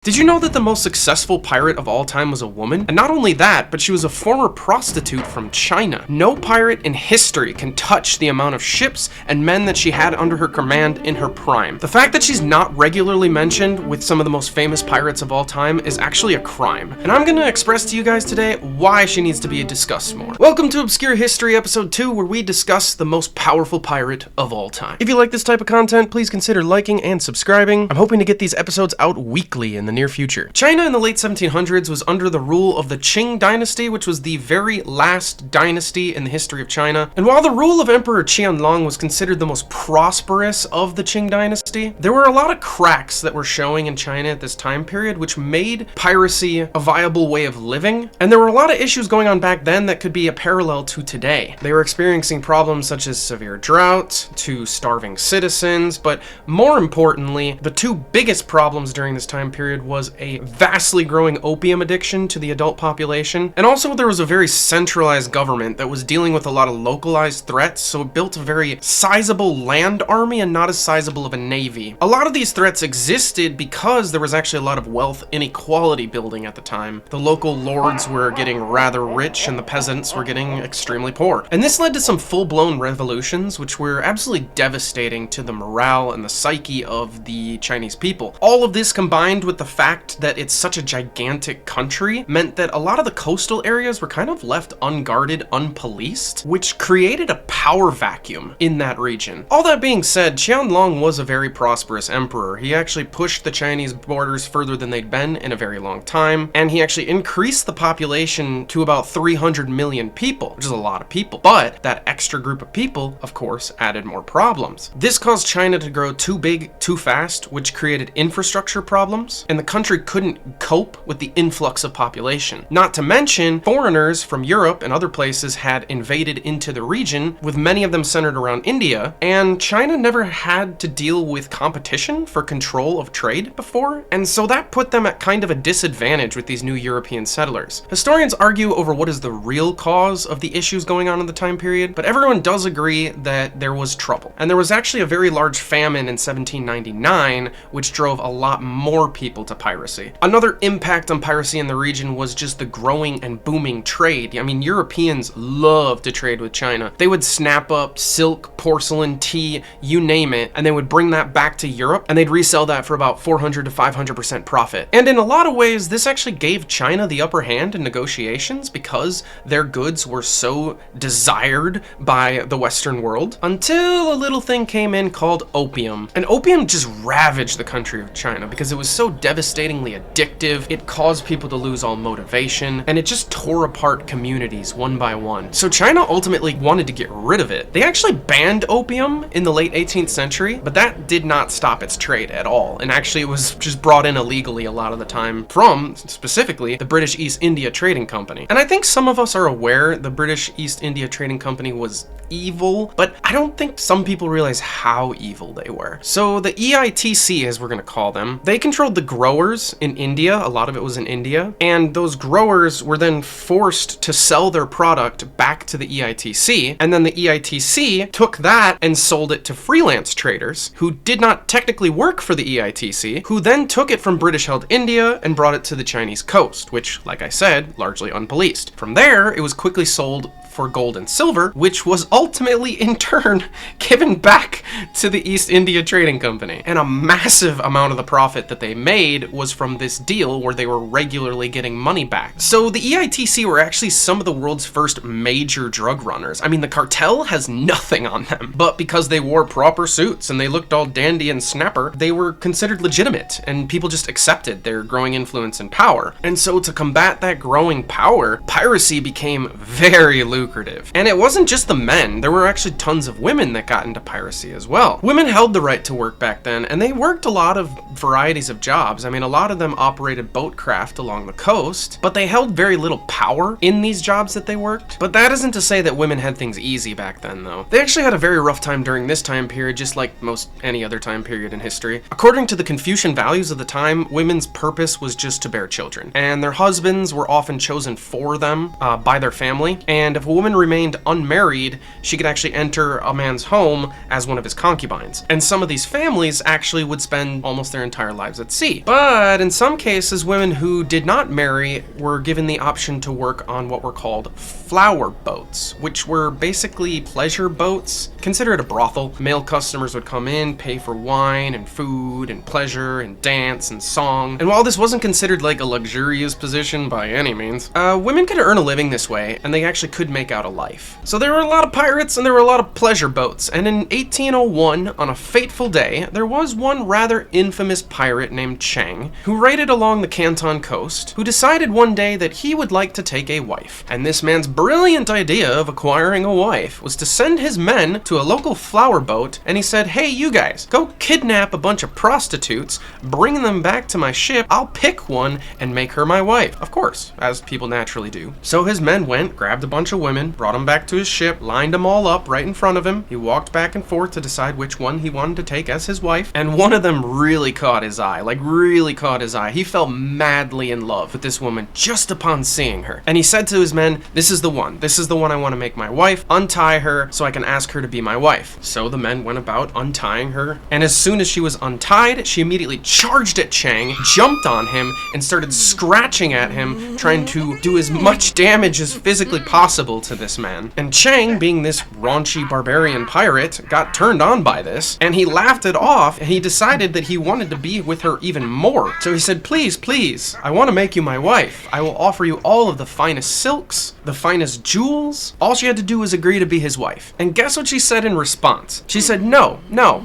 Did you know that the most successful pirate of all time was a woman? And not only that, but she was a former prostitute from China. No pirate in history can touch the amount of ships and men that she had under her command in her prime. The fact that she's not regularly mentioned with some of the most famous pirates of all time is actually a crime. And I'm gonna express to you guys today why she needs to be discussed more. Welcome to Obscure History Episode 2, where we discuss the most powerful pirate of all time. If you like this type of content, please consider liking and subscribing. I'm hoping to get these episodes out weekly in the near future. China in the late 1700s was under the rule of the Qing dynasty, which was the very last dynasty in the history of China. And while the rule of Emperor Qianlong was considered the most prosperous of the Qing dynasty, there were a lot of cracks that were showing in China at this time period, which made piracy a viable way of living. And there were a lot of issues going on back then that could be a parallel to today. They were experiencing problems such as severe drought, to starving citizens, but more importantly, the two biggest problems during this time period was a vastly growing opium addiction to the adult population, and also there was a very centralized government that was dealing with a lot of localized threats, so it built a very sizable land army and not as sizable of a navy. A lot of these threats existed because there was actually a lot of wealth inequality building at the time. The local lords were getting rather rich and the peasants were getting extremely poor. And this led to some full-blown revolutions, which were absolutely devastating to the morale and the psyche of the Chinese people. All of this combined with the fact that it's such a gigantic country meant that a lot of the coastal areas were kind of left unguarded, unpoliced, which created a power vacuum in that region. All that being said, Qianlong was a very prosperous emperor. He actually pushed the Chinese borders further than they'd been in a very long time, and he actually increased the population to about 300 million people, which is a lot of people. But that extra group of people, of course, added more problems. This caused China to grow too big, too fast, which created infrastructure problems, and the country couldn't cope with the influx of population. Not to mention, foreigners from Europe and other places had invaded into the region, with many of them centered around India, and China never had to deal with competition for control of trade before, and so that put them at kind of a disadvantage with these new European settlers. Historians argue over what is the real cause of the issues going on in the time period, but everyone does agree that there was trouble. And there was actually a very large famine in 1799, which drove a lot more people to piracy. Another impact on piracy in the region was just the growing and booming trade. I mean, Europeans loved to trade with China. They would snap up silk, porcelain, tea, you name it, and they would bring that back to Europe, and they'd resell that for about 400 to 500% profit. And in a lot of ways, this actually gave China the upper hand in negotiations because their goods were so desired by the Western world, until a little thing came in called opium. And opium just ravaged the country of China because it was so devastatingly addictive, it caused people to lose all motivation, and it just tore apart communities one by one. So China ultimately wanted to get rid of it. They actually banned opium in the late 18th century, but that did not stop its trade at all. And actually it was just brought in illegally a lot of the time from, specifically, the British East India Trading Company. And I think some of us are aware the British East India Trading Company was evil, but I don't think some people realize how evil they were. So the EITC, as we're gonna call them, they controlled the growers in India. A lot of it was in India, and those growers were then forced to sell their product back to the EITC, and then the EITC took that and sold it to freelance traders who did not technically work for the EITC, who then took it from British-held India and brought it to the Chinese coast, which, like I said, largely unpoliced. From there, it was quickly sold for gold and silver, which was ultimately in turn given back to the East India Trading Company. And a massive amount of the profit that they made was from this deal where they were regularly getting money back. So the EITC were actually some of the world's first major drug runners. I mean, the cartel has nothing on them, but because they wore proper suits and they looked all dandy and snapper, they were considered legitimate and people just accepted their growing influence and power. And so to combat that growing power, piracy became very lucrative. And it wasn't just the men, there were actually tons of women that got into piracy as well. Women held the right to work back then, and they worked a lot of varieties of jobs. I mean, a lot of them operated boatcraft along the coast, but they held very little power in these jobs that they worked. But that isn't to say that women had things easy back then, though. They actually had a very rough time during this time period, just like most any other time period in history. According to the Confucian values of the time, women's purpose was just to bear children, and their husbands were often chosen for them by their family. And if a woman remained unmarried, she could actually enter a man's home as one of his concubines. And some of these families actually would spend almost their entire lives at sea. But in some cases, women who did not marry were given the option to work on what were called flower boats, which were basically pleasure boats. Consider it a brothel. Male customers would come in, pay for wine and food and pleasure and dance and song. And while this wasn't considered like a luxurious position by any means, women could earn a living this way, and they actually could make out a life. So there were a lot of pirates and there were a lot of pleasure boats. And in 1801, on a fateful day, there was one rather infamous pirate named Chang, who raided along the Canton coast, who decided one day that he would like to take a wife. And this man's brilliant idea of acquiring a wife was to send his men to a local flower boat, and he said, hey, you guys, go kidnap a bunch of prostitutes, bring them back to my ship, I'll pick one and make her my wife. Of course, as people naturally do. So his men went, grabbed a bunch of women, brought them back to his ship, lined them all up right in front of him. He walked back and forth to decide which one he wanted to take as his wife, and one of them really caught his eye, like really caught his eye. He fell madly in love with this woman just upon seeing her. And he said to his men, this is the one I want to make my wife, untie her so I can ask her to be my wife. So the men went about untying her, and as soon as she was untied, she immediately charged at Chang, jumped on him, and started scratching at him, trying to do as much damage as physically possible to this man. And Chang, being this raunchy barbarian pirate, got turned on by this, and he laughed it off, and he decided that he wanted to be with her even more. So he said, please, please, I want to make you my wife. I will offer you all of the finest silks, the finest jewels. All she had to do was agree to be his wife. And guess what she said in response? She said, no,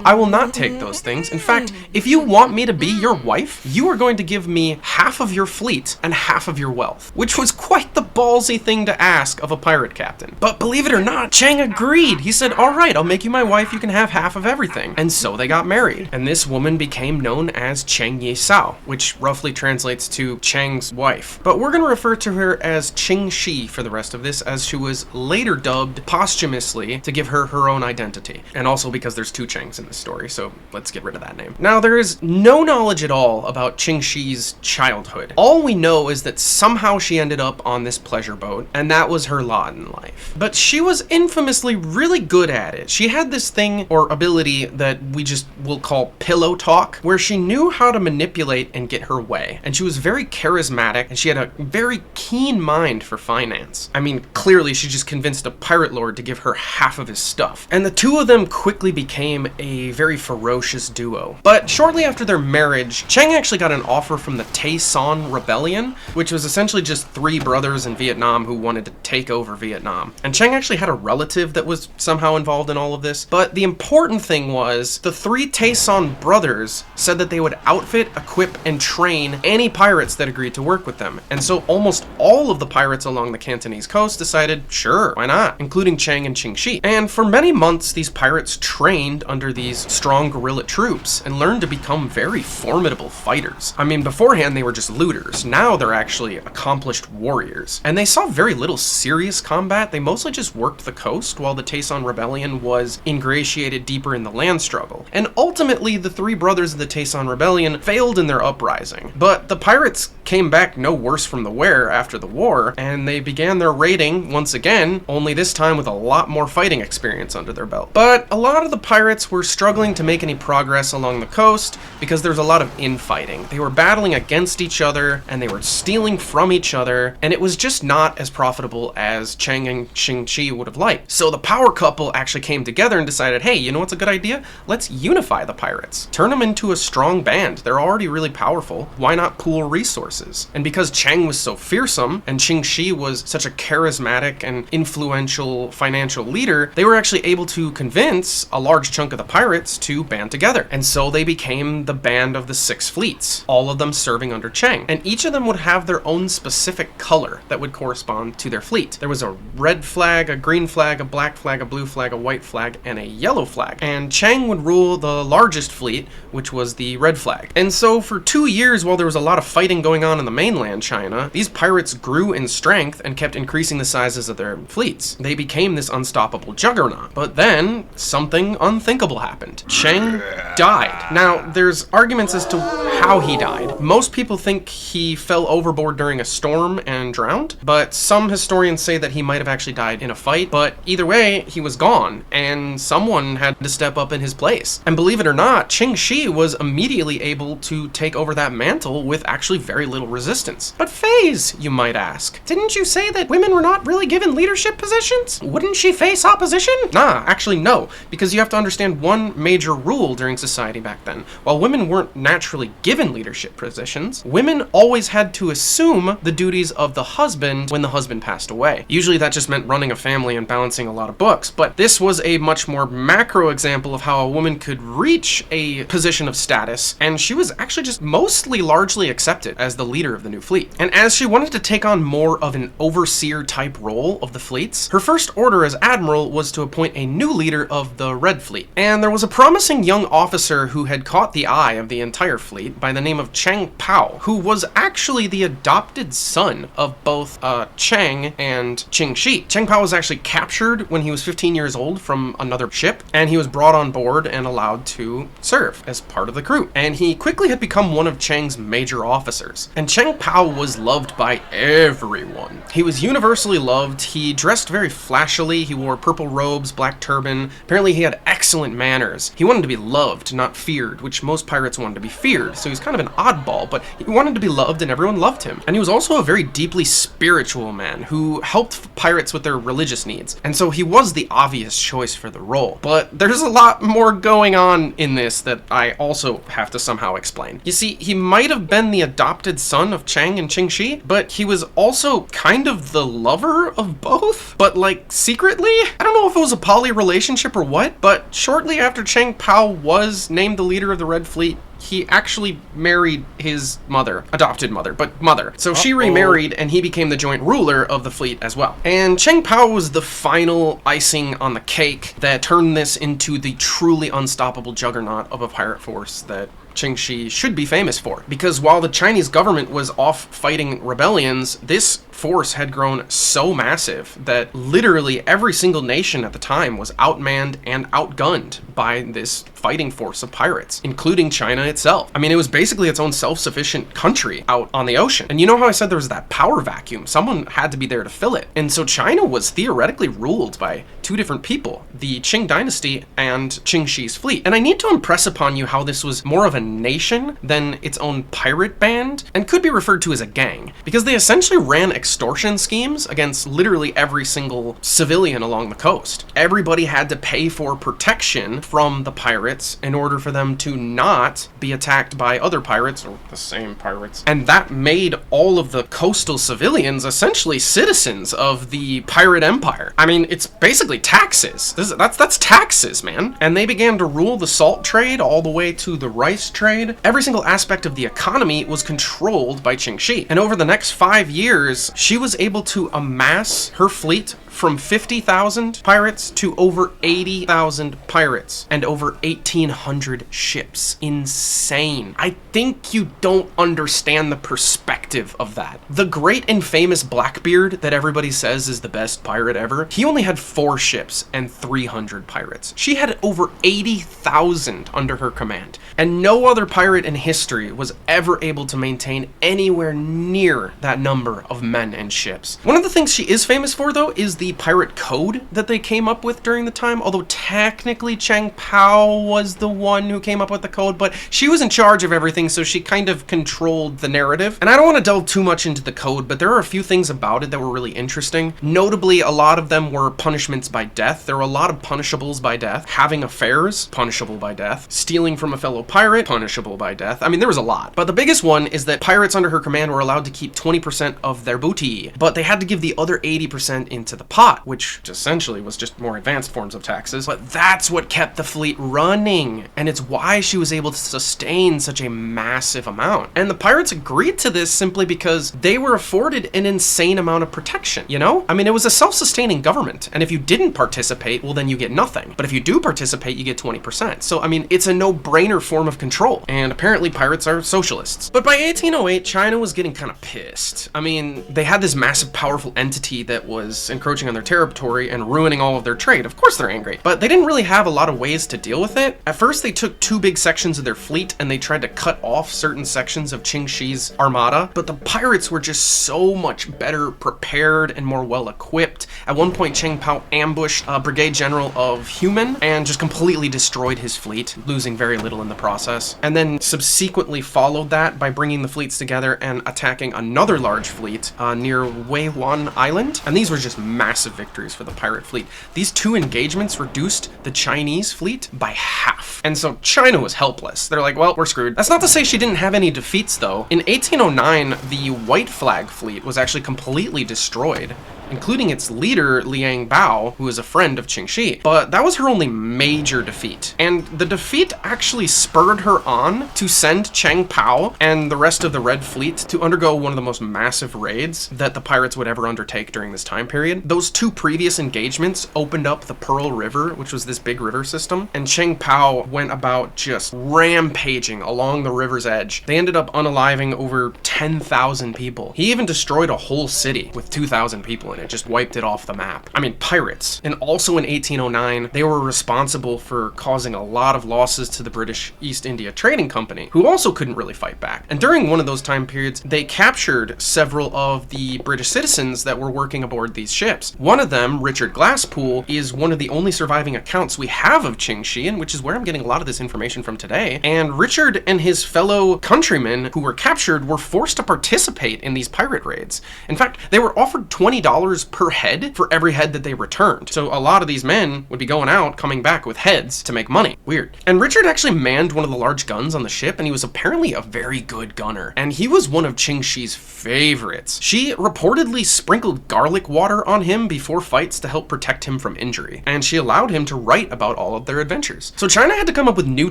I will not take those things. In fact, if you want me to be your wife, you are going to give me half of your fleet and half of your wealth, which was quite the ballsy thing to ask of a pirate captain. But believe it or not, Chang agreed. He said, all right, I'll make you my wife. You can have half of everything. And so they got married. And this woman became known as Cheng Yi Sao, which roughly translates to Chang's wife. But we're going to refer to her as Ching Shih for the rest of this, as she was later dubbed posthumously to give her her own identity. And also because there's two Changs in this story, so let's get rid of that name. Now, there is no knowledge at all about Ching Shih's childhood. All we know is that somehow she ended up on this pleasure boat, and that was her lot in life. But she was infamously really good at it. She had this thing or ability that we just will call pillow talk, where she knew how to manipulate and get her way. And she was very charismatic, and she had a very keen mind for finance. I mean, clearly she just convinced a pirate lord to give her half of his stuff. And the two of them quickly became a very ferocious duo. But shortly after their marriage, Chang actually got an offer from the Tay Son Rebellion, which was essentially just three brothers in Vietnam who wanted to take over Vietnam. And Chang actually had a relative that was somehow involved in all of this. But the important thing was the three Tay Son brothers said that they would outfit, equip, and train any pirates that agreed to work with them. And so almost all of the pirates along the Cantonese coast decided, sure, why not, including Chang and Ching Shih. And for many months, these pirates trained under these strong guerrilla troops and learned to become very formidable fighters. I mean, beforehand, they were just looters. Now they're actually accomplished warriors. And they saw very little serious combat. They mostly just worked the coast while the Tay Son Rebellion was ingratiated deeper in the land struggle. And ultimately, the three brothers of the Tay Son Rebellion failed in their uprising. But the pirates came back no worse from the wear after the war, and they began their raiding once again, only this time with a lot more fighting experience under their belt. But a lot of the pirates were struggling to make any progress along the coast because there was a lot of infighting. They were battling against each other, and they were stealing from each other, and it was just not as profitable as Chang and Ching Shih would have liked. So the power couple actually came together and decided, hey, you know what's a good idea? Let's unify the pirates. Turn them into a strong band. They're already really powerful. Why not pool resources? And because Chang was so fearsome and Ching Shih was such a charismatic and influential financial leader, they were actually able to convince a large chunk of the pirates to band together. And so they became the band of the Six Fleets, all of them serving under Chang. And each of them would have their own specific color that would correspond to their fleet. There was a red flag, a green flag, a black flag, a blue flag, a white flag, and a yellow flag. And Chang would rule the largest fleet, which was the red flag. And so for 2 years, while there was a lot of fighting going on in the mainland China, these pirates grew in strength and kept increasing the sizes of their fleets. They became this unstoppable juggernaut. But then something unthinkable happened. Chang died. Now, there's arguments as to how he died. Most people think he fell overboard during a storm and drowned, but some historians say that he might have actually died in a fight, but either way, he was gone, and someone had to step up in his place. And believe it or not, Ching Shih was immediately able to take over that mantle with actually very little resistance. But FaZe, you might ask, didn't you say that women were not really given leadership positions? Wouldn't she face opposition? Nah, actually no, because you have to understand one major rule during society back then. While women weren't naturally given leadership positions, women always had to assume the duties of the husband when the husband passed away. Usually that just meant running a family and balancing a lot of books, but this was a much more macro example of how a woman could reach a position of status, and she was actually just mostly largely accepted as the leader of the new fleet. And as she wanted to take on more of an overseer type role of the fleets, her first order as admiral was to appoint a new leader of the Red Fleet. And there was a promising young officer who had caught the eye of the entire fleet by the name of Chang Pao, who was actually the adopted son of both Chang and Ching Shih. Chang Pao was actually captured when he was 15 years old from another ship, and he was brought on board and allowed to serve as part of the crew. And he quickly had become one of Chang's major officers. And Chang Pao was loved by everyone. He was universally loved. He dressed very flashily. He wore purple robes, black turban. Apparently he had excellent manners. He wanted to be loved, not feared, which most pirates wanted to be feared. So he was kind of an oddball, but he wanted to be loved and everyone loved him. And he was also a very deeply spiritual man who helped pirates with their religious needs. And so he was the obvious choice for the role. But there's a lot more going on in this that I also have to somehow explain. You see, he might have been the adopted son of Chang and Ching Shih, but he was also kind of the lover of both, but like secretly? I don't know if it was a poly relationship or what, but shortly after Chang Pao was named the leader of the Red Fleet, he actually married his mother, adopted mother, but mother. So she remarried and he became the joint ruler of the fleet as well. And Chang Pao was the final icing on the cake that turned this into the truly unstoppable juggernaut of a pirate force that Ching Shih should be famous for. Because while the Chinese government was off fighting rebellions, this force had grown so massive that literally every single nation at the time was outmanned and outgunned by this fighting force of pirates, including China itself. I mean, it was basically its own self-sufficient country out on the ocean. And you know how I said there was that power vacuum? Someone had to be there to fill it. And so China was theoretically ruled by two different people, the Qing dynasty and Ching Shih's fleet. And I need to impress upon you how this was more of a nation than its own pirate band, and could be referred to as a gang, because they essentially ran extortion schemes against literally every single civilian along the coast. Everybody had to pay for protection from the pirates in order for them to not be attacked by other pirates, or the same pirates. And that made all of the coastal civilians essentially citizens of the pirate empire. I mean, it's basically taxes. That's taxes, man. And they began to rule the salt trade all the way to the rice trade. Every single aspect of the economy was controlled by Ching Shih. And over the next 5 years, she was able to amass her fleet from 50,000 pirates to over 80,000 pirates and over 1,800 ships. Insane. I think you don't understand the perspective of that. The great and famous Blackbeard that everybody says is the best pirate ever, he only had 4 ships and 300 pirates. She had over 80,000 under her command, and no other pirate in history was ever able to maintain anywhere near that number of men and ships. One of the things she is famous for, though, is the pirate code that they came up with during the time, although technically Chang Pao was the one who came up with the code, but she was in charge of everything, so she kind of controlled the narrative. And I don't want to delve too much into the code, but there are a few things about it that were really interesting. Notably, a lot of them were punishments by death. There were a lot of punishables by death. Having affairs, punishable by death. Stealing from a fellow pirate, punishable by death. I mean, there was a lot. But the biggest one is that pirates under her command were allowed to keep 20% of their booty, but they had to give the other 80% into the pot, which essentially was just more advanced forms of taxes. But that's what kept the fleet running, and it's why she was able to sustain such a massive amount. And the pirates agreed to this simply because they were afforded an insane amount of protection, you know? I mean, it was a self-sustaining government, and if you didn't participate, well, then you get nothing. But if you do participate, you get 20%. So, I mean, it's a no-brainer form of control, and apparently pirates are socialists. But by 1808, China was getting kind of pissed. I mean, they had this massive, powerful entity that was encroaching encroaching on their territory and ruining all of their trade. Of course they're angry, but they didn't really have a lot of ways to deal with it. At first, they took 2 big sections of their fleet and they tried to cut off certain sections of Ching Shih's armada, but the pirates were just so much better prepared and more well equipped. At one point, Cheng Pao ambushed a brigade general of Human and just completely destroyed his fleet, losing very little in the process, and then subsequently followed that by bringing the fleets together and attacking another large fleet near Wei Wan Island, and these were just massive victories for the pirate fleet. These 2 engagements reduced the Chinese fleet by half, and so China was helpless. They're like, well, we're screwed. That's not to say she didn't have any defeats, though. In 1809, the White Flag fleet was actually completely destroyed, including its leader, Liang Bao, who was a friend of Ching Shih. But that was her only major defeat. And the defeat actually spurred her on to send Cheng Pao and the rest of the Red Fleet to undergo one of the most massive raids that the pirates would ever undertake during this time period. Those 2 previous engagements opened up the Pearl River, which was this big river system, and Cheng Pao went about just rampaging along the river's edge. They ended up unaliving over 10,000 people. He even destroyed a whole city with 2,000 people in it, just wiped it off the map. I mean, pirates. And also in 1809, they were responsible for causing a lot of losses to the British East India Trading Company, who also couldn't really fight back. And during one of those time periods, they captured several of the British citizens that were working aboard these ships. One of them, Richard Glasspool, is one of the only surviving accounts we have of Ching Shih, and which is where I'm getting a lot of this information from today. And Richard and his fellow countrymen who were captured were forced to participate in these pirate raids. In fact, they were offered $20 per head for every head that they returned. So a lot of these men would be going out, coming back with heads to make money. Weird. And Richard actually manned one of the large guns on the ship, and he was apparently a very good gunner. And he was one of Ching Shih's favorites. She reportedly sprinkled garlic water on him before fights to help protect him from injury. And she allowed him to write about all of their adventures. So China had to come up with new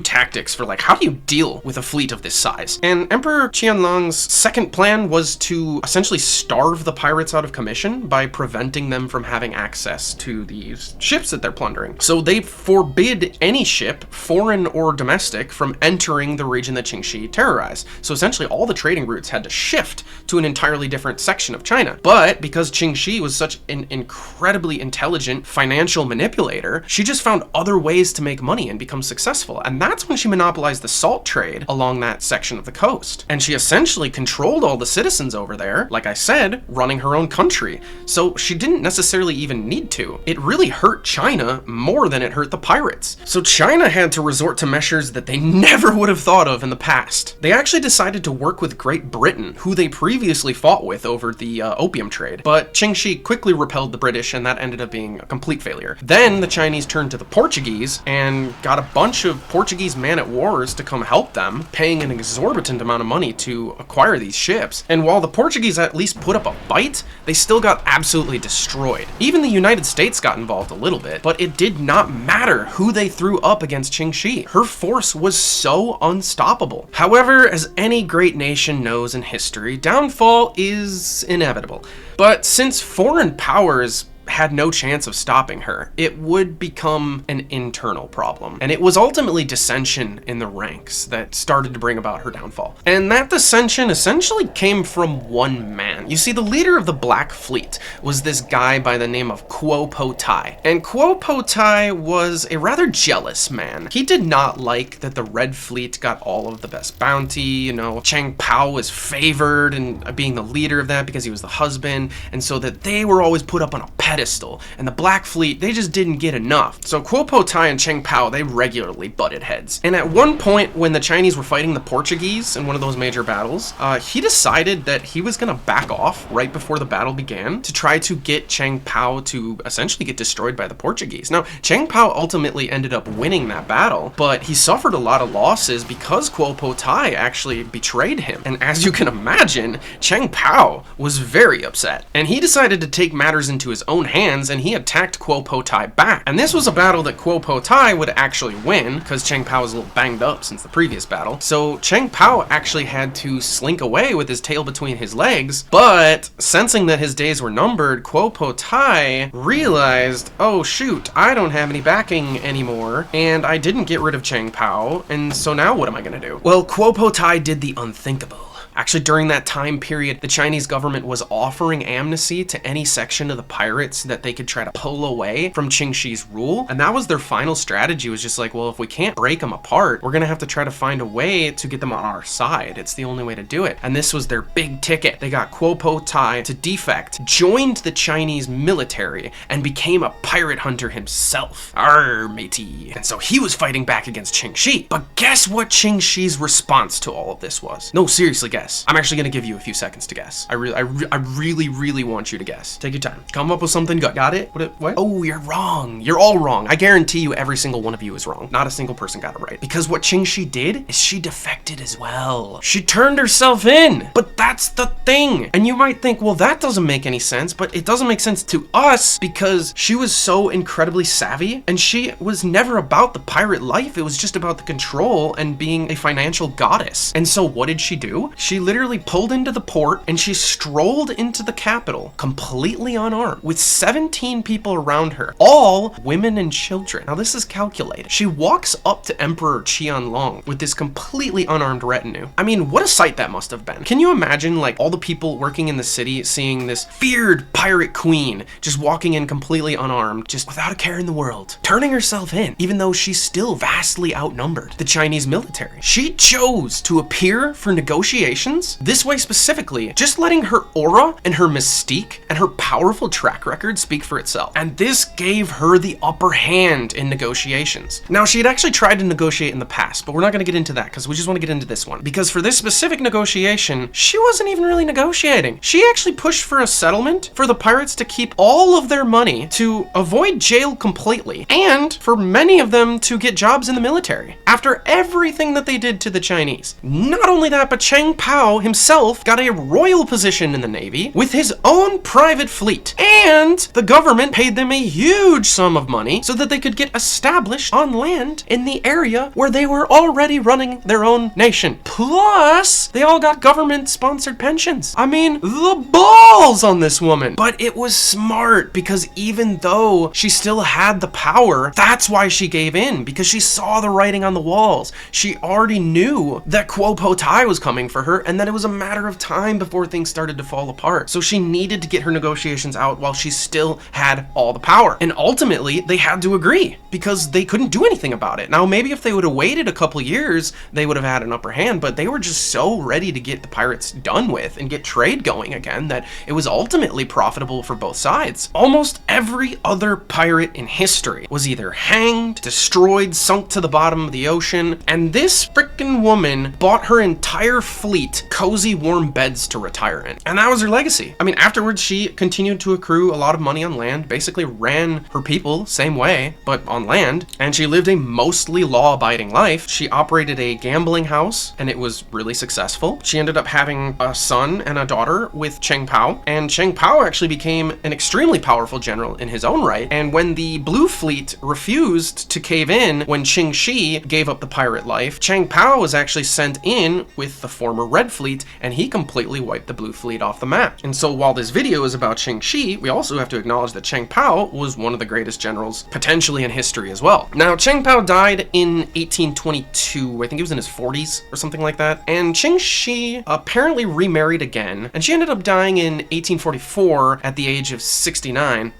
tactics for, like, how do you deal with a fleet of this size? And Emperor Qianlong's second plan was to essentially starve the pirates out of commission by preventing them from having access to these ships that they're plundering. So they forbid any ship, foreign or domestic, from entering the region that Ching Shih terrorized. So essentially all the trading routes had to shift to an entirely different section of China. But because Ching Shih was such an incredibly intelligent financial manipulator, she just found other ways to make money and become successful. And that's when she monopolized the salt trade along that section of the coast. And she essentially controlled all the citizens over there, like I said, running her own country. So she didn't necessarily even need to. It really hurt China more than it hurt the pirates. So China had to resort to measures that they never would have thought of in the past. They actually decided to work with Great Britain, who they previously fought with over the opium trade. But Ching Shih quickly repelled the British, and that ended up being a complete failure. Then the Chinese turned to the Portuguese and got a bunch of Portuguese man-at-wars to come help them, paying an exorbitant amount of money to acquire these ships. And while the Portuguese at least put up a fight, they still got absolutely destroyed. Even the United States got involved a little bit, but it did not matter who they threw up against Ching Shih. Her force was so unstoppable. However, as any great nation knows in history, downfall is inevitable. But since foreign powers had no chance of stopping her, it would become an internal problem. And it was ultimately dissension in the ranks that started to bring about her downfall. And that dissension essentially came from one man. You see, the leader of the Black Fleet was this guy by the name of Kuo Po Tai. And Kuo Po Tai was a rather jealous man. He did not like that the Red Fleet got all of the best bounty. You know, Cheng Pao was favored in being the leader of that because he was the husband, and so that they were always put up on a pedestal, and the Black Fleet, they just didn't get enough. So Kuo Po Tai and Cheng Pao, they regularly butted heads. And at one point, when the Chinese were fighting the Portuguese in one of those major battles, he decided that he was gonna back off right before the battle began to try to get Cheng Pao to essentially get destroyed by the Portuguese. Now, Cheng Pao ultimately ended up winning that battle, but he suffered a lot of losses because Kuo Po Tai actually betrayed him. And as you can imagine, Cheng Pao was very upset. And he decided to take matters into his own hands, and he attacked Kuo Po Tai back. And this was a battle that Kuo Po Tai would actually win, because Cheng Pao was a little banged up since the previous battle. So Cheng Pao actually had to slink away with his tail between his legs, but sensing that his days were numbered, Kuo Po Tai realized, oh shoot, I don't have any backing anymore, and I didn't get rid of Cheng Pao, and so now what am I gonna do? Well, Kuo Po Tai did the unthinkable. Actually, during that time period, the Chinese government was offering amnesty to any section of the pirates that they could try to pull away from Ching Shih's rule. And that was their final strategy, was just like, well, if we can't break them apart, we're gonna have to try to find a way to get them on our side. It's the only way to do it. And this was their big ticket. They got Quo Po Tai to defect, joined the Chinese military, and became a pirate hunter himself. Arr, matey. And so he was fighting back against Ching Shih. But guess what Ching Shih's response to all of this was? No, seriously, guess. I'm actually gonna give you a few seconds to guess. I really want you to guess. Take your time. Come up with something good. Got it? What? Oh, you're wrong. You're all wrong. I guarantee you every single one of you is wrong. Not a single person got it right. Because what Ching Shih did is she defected as well. She turned herself in. But that's the thing. And you might think, well, that doesn't make any sense, but it doesn't make sense to us because she was so incredibly savvy and she was never about the pirate life. It was just about the control and being a financial goddess. And so what did she do? She literally pulled into the port and she strolled into the capital completely unarmed with 17 people around her, all women and children. Now this is calculated. She walks up to Emperor Qianlong with this completely unarmed retinue. I mean, what a sight that must have been. Can you imagine like all the people working in the city seeing this feared pirate queen just walking in completely unarmed, just without a care in the world, turning herself in, even though she's still vastly outnumbered the Chinese military. She chose to appear for negotiations this way specifically, just letting her aura and her mystique and her powerful track record speak for itself. And this gave her the upper hand in negotiations. Now, she had actually tried to negotiate in the past, but we're not going to get into that because we just want to get into this one. Because for this specific negotiation, she wasn't even really negotiating. She actually pushed for a settlement for the pirates to keep all of their money to avoid jail completely, and for many of them to get jobs in the military after everything that they did to the Chinese. Not only that, but Cheng Pao himself got a royal position in the Navy with his own private fleet, and the government paid them a huge sum of money so that they could get established on land in the area where they were already running their own nation. Plus, they all got government-sponsored pensions. I mean, the balls on this woman. But it was smart because even though she still had the power, that's why she gave in, because she saw the writing on the walls. She already knew that Quo Po Tai was coming for her and that it was a matter of time before things started to fall apart. So she needed to get her negotiations out while she still had all the power. And ultimately, they had to agree because they couldn't do anything about it. Now, maybe if they would have waited a couple years, they would have had an upper hand, but they were just so ready to get the pirates done with and get trade going again that it was ultimately profitable for both sides. Almost every other pirate in history was either hanged, destroyed, sunk to the bottom of the ocean, and this frickin' woman bought her entire fleet cozy, warm beds to retire in. And that was her legacy. I mean, afterwards, she continued to accrue a lot of money on land, basically ran her people same way, but on land, and she lived a mostly law-abiding life. She operated a gambling house, and it was really successful. She ended up having a son and a daughter with Cheng Pao, and Cheng Pao actually became an extremely powerful general in his own right. And when the Blue Fleet refused to cave in when Ching Shih gave up the pirate life, Cheng Pao was actually sent in with the former Red Fleet, and he completely wiped the Blue Fleet off the map. And so while this video is about Ching Shih, we also have to acknowledge that Cheng Pao was one of the greatest generals potentially in history as well. Now, Cheng Pao died in 1822. I think he was in his 40s or something like that. And Ching Shih apparently remarried again, and she ended up dying in 1844 at the age of 69.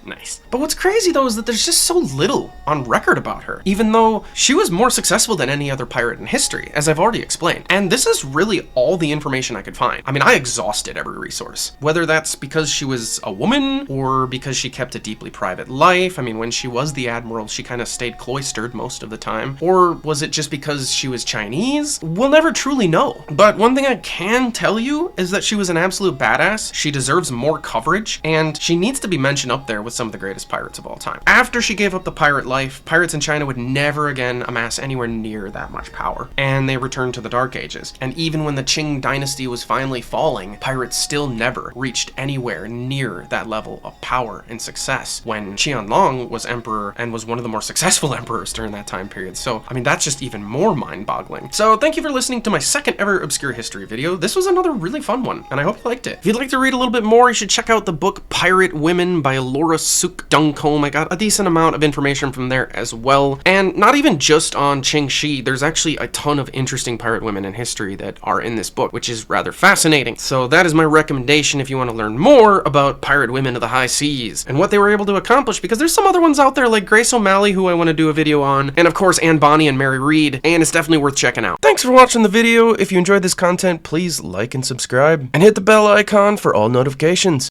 Nice. But what's crazy though is that there's just so little on record about her, even though she was more successful than any other pirate in history, as I've already explained. And this is really all the information I could find. I mean, I exhausted every resource, whether that's because she was a woman or because she kept a deeply private life. I mean, when she was the admiral, she kind of stayed cloistered most of the time. Or was it just because she was Chinese? We'll never truly know. But one thing I can tell you is that she was an absolute badass. She deserves more coverage, and she needs to be mentioned up there with some of the greatest pirates of all time. After she gave up the pirate life, pirates in China would never again amass anywhere near that much power, and they returned to the Dark Ages. And even when the Qing dynasty was finally falling, pirates still never reached anywhere near that level of power and success when Qianlong was emperor and was one of the more successful emperors during that time period. So, I mean, that's just even more mind-boggling. So, thank you for listening to my second ever Obscure History video. This was another really fun one, and I hope you liked it. If you'd like to read a little bit more, you should check out the book Pirate Women by Laura Sook Duncombe. I got a decent amount of information from there as well. And not even just on Ching Shih, there's actually a ton of interesting pirate women in history that are in this book, which is rather fascinating. So that is my recommendation if you want to learn more about pirate women of the high seas and what they were able to accomplish, because there's some other ones out there like Grace O'Malley, who I want to do a video on, and of course Anne Bonny and Mary Read, and it's definitely worth checking out. Thanks for watching the video. If you enjoyed this content, please like and subscribe, and hit the bell icon for all notifications.